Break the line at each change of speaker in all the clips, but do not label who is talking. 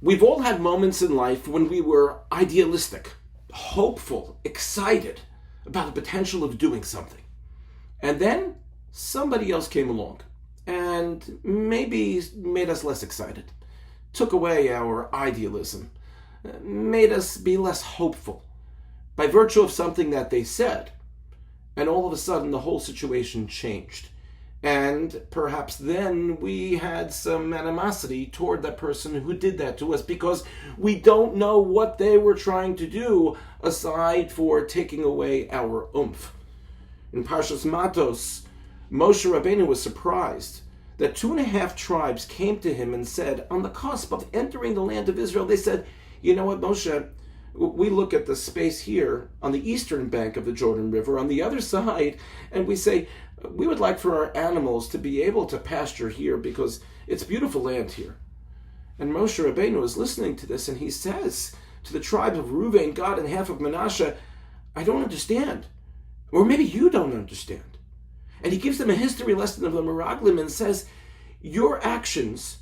We've all had moments in life when we were idealistic, hopeful, excited about the potential of doing something. And then somebody else came along and maybe made us less excited, took away our idealism, made us be less hopeful by virtue of something that they said. And all of a sudden the whole situation changed. And perhaps then we had some animosity toward that person who did that to us because we don't know what they were trying to do aside for taking away our oomph. In Parshas Matos, Moshe Rabbeinu was surprised that 2.5 tribes came to him and said, on the cusp of entering the land of Israel, they said, you know what, Moshe, we look at the space here on the eastern bank of the Jordan River, on the other side, and we say, we would like for our animals to be able to pasture here because it's beautiful land here. And Moshe Rabbeinu is listening to this, and he says to the tribe of Reuven, Gad, and half of Manasseh, I don't understand. Or maybe you don't understand. And he gives them a history lesson of the Meraglim and says, your actions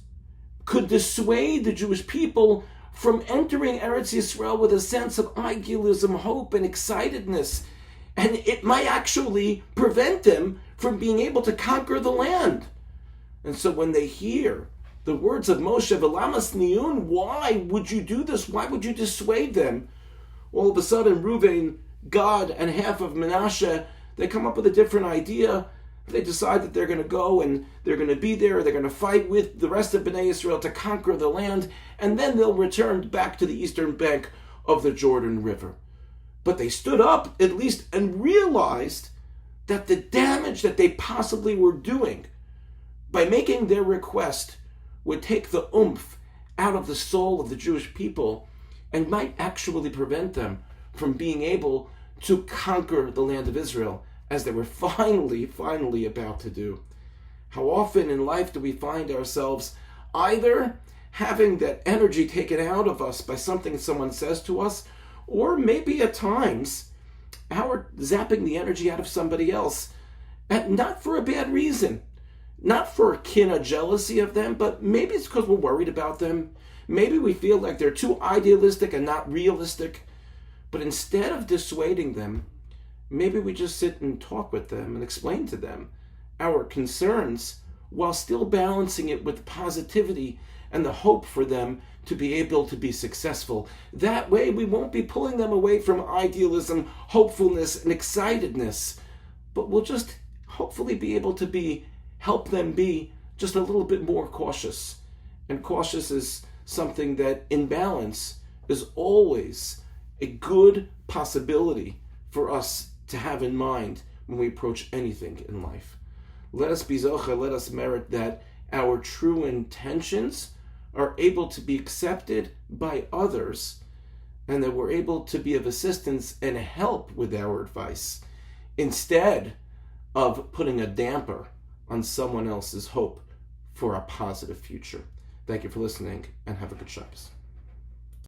could dissuade the Jewish people from entering Eretz Yisrael with a sense of idealism, hope, and excitedness. And it might actually prevent them from being able to conquer the land. And so when they hear the words of Moshe, V'lamas niyun, why would you do this? Why would you dissuade them? All of a sudden, Reuven, Gad, and half of Manasseh, they come up with a different idea. They decide that they're going to go and they're going to be there. They're going to fight with the rest of Bnei Israel to conquer the land. And then they'll return back to the eastern bank of the Jordan River. But they stood up at least and realized that the damage that they possibly were doing by making their request would take the oomph out of the soul of the Jewish people and might actually prevent them from being able to conquer the land of Israel as they were finally about to do. How often in life do we find ourselves either having that energy taken out of us by something someone says to us, or maybe at times our zapping the energy out of somebody else, and not for a bad reason, not for kinna jealousy of them, but maybe it's because we're worried about them. Maybe we feel like they're too idealistic and not realistic. But instead of dissuading them, maybe we just sit and talk with them and explain to them our concerns while still balancing it with positivity and the hope for them to be able to be successful. That way we won't be pulling them away from idealism, hopefulness, and excitedness, but we'll just hopefully be able to help them be just a little bit more cautious. And cautious is something that in balance is always a good possibility for us to have in mind when we approach anything in life. Let us be zocha, let us merit that our true intentions are able to be accepted by others, and that we're able to be of assistance and help with our advice, instead of putting a damper on someone else's hope for a positive future. Thank you for listening, and have a good Shabbos.